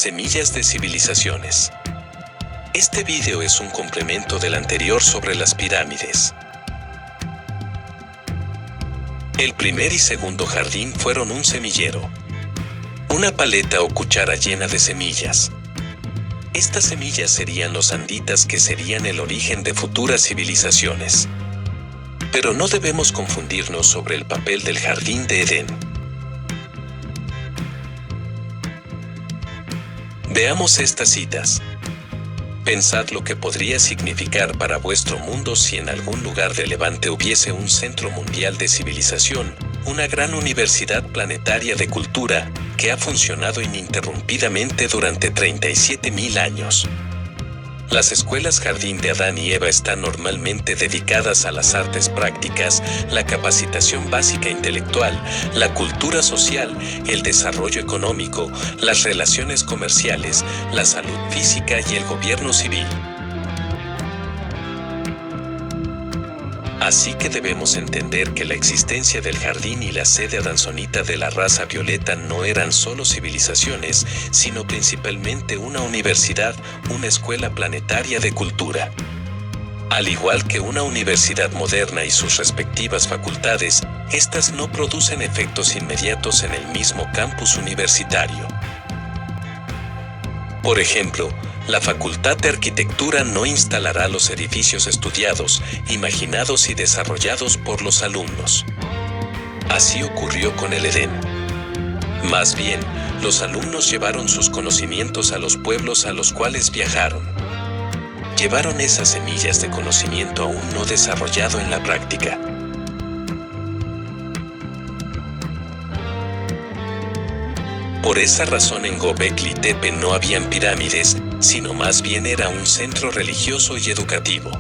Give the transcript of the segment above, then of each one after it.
Semillas de civilizaciones. Este video es un complemento del anterior sobre las pirámides. El primer y segundo jardín fueron un semillero, una paleta o cuchara llena de semillas. Estas semillas serían los anditas, que serían el origen de futuras civilizaciones. Pero no debemos confundirnos sobre el papel del jardín de Edén. Veamos estas citas. Pensad lo que podría significar para vuestro mundo si en algún lugar de Levante hubiese un centro mundial de civilización, una gran universidad planetaria de cultura, que ha funcionado ininterrumpidamente durante 37.000 años. Las escuelas Jardín de Adán y Eva están normalmente dedicadas a las artes prácticas, la capacitación básica intelectual, la cultura social, el desarrollo económico, las relaciones comerciales, la salud física y el gobierno civil. Así que debemos entender que la existencia del jardín y la sede adansonita de la raza violeta no eran solo civilizaciones, sino principalmente una universidad, una escuela planetaria de cultura. Al igual que una universidad moderna y sus respectivas facultades, estas no producen efectos inmediatos en el mismo campus universitario. Por ejemplo, la Facultad de Arquitectura no instalará los edificios estudiados, imaginados y desarrollados por los alumnos. Así ocurrió con el Edén. Más bien, los alumnos llevaron sus conocimientos a los pueblos a los cuales viajaron. Llevaron esas semillas de conocimiento aún no desarrollado en la práctica. Por esa razón en Göbekli Tepe no habían pirámides, sino más bien era un centro religioso y educativo.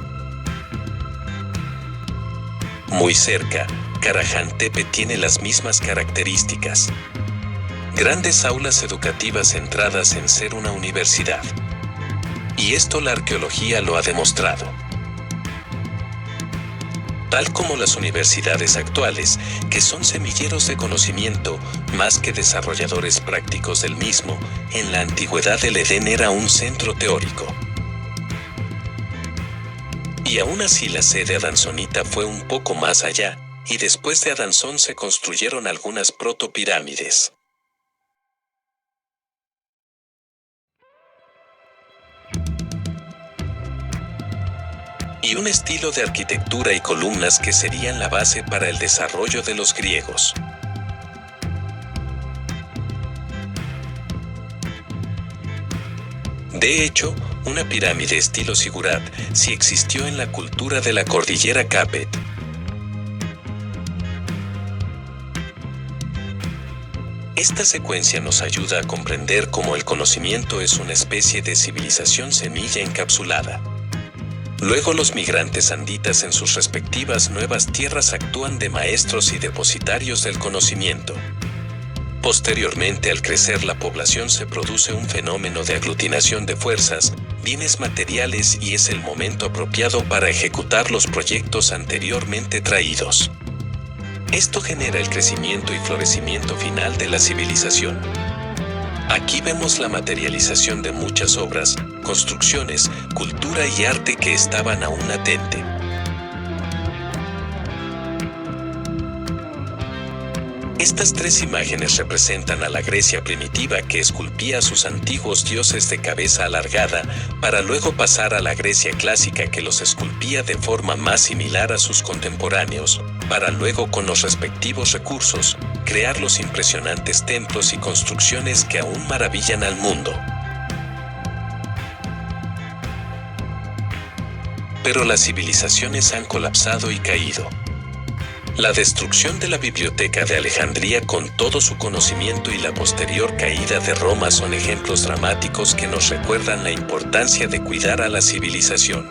Muy cerca, Karahan Tepe tiene las mismas características. Grandes aulas educativas centradas en ser una universidad. Y esto la arqueología lo ha demostrado. Tal como las universidades actuales, que son semilleros de conocimiento, más que desarrolladores prácticos del mismo, en la antigüedad el Edén era un centro teórico. Y aún así la sede adansonita fue un poco más allá, y después de Adansón se construyeron algunas protopirámides. Y un estilo de arquitectura y columnas que serían la base para el desarrollo de los griegos. De hecho, una pirámide estilo zigurat sí existió en la cultura de la cordillera Kapet. Esta secuencia nos ayuda a comprender cómo el conocimiento es una especie de civilización semilla encapsulada. Luego los migrantes anditas en sus respectivas nuevas tierras actúan de maestros y depositarios del conocimiento. Posteriormente, al crecer la población se produce un fenómeno de aglutinación de fuerzas, bienes materiales y es el momento apropiado para ejecutar los proyectos anteriormente traídos. Esto genera el crecimiento y florecimiento final de la civilización. Aquí vemos la materialización de muchas obras, construcciones, cultura y arte que estaban aún latente. Estas tres imágenes representan a la Grecia primitiva que esculpía a sus antiguos dioses de cabeza alargada, para luego pasar a la Grecia clásica que los esculpía de forma más similar a sus contemporáneos, para luego con los respectivos recursos, crear los impresionantes templos y construcciones que aún maravillan al mundo. Pero las civilizaciones han colapsado y caído. La destrucción de la Biblioteca de Alejandría con todo su conocimiento y la posterior caída de Roma son ejemplos dramáticos que nos recuerdan la importancia de cuidar a la civilización.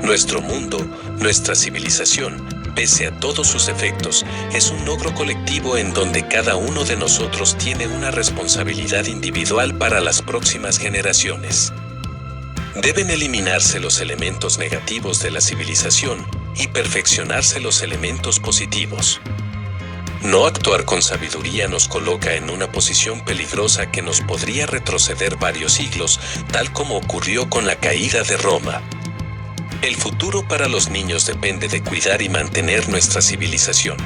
Nuestro mundo, nuestra civilización, pese a todos sus efectos, es un logro colectivo en donde cada uno de nosotros tiene una responsabilidad individual para las próximas generaciones. Deben eliminarse los elementos negativos de la civilización y perfeccionarse los elementos positivos. No actuar con sabiduría nos coloca en una posición peligrosa que nos podría retroceder varios siglos, tal como ocurrió con la caída de Roma. El futuro para los niños depende de cuidar y mantener nuestra civilización.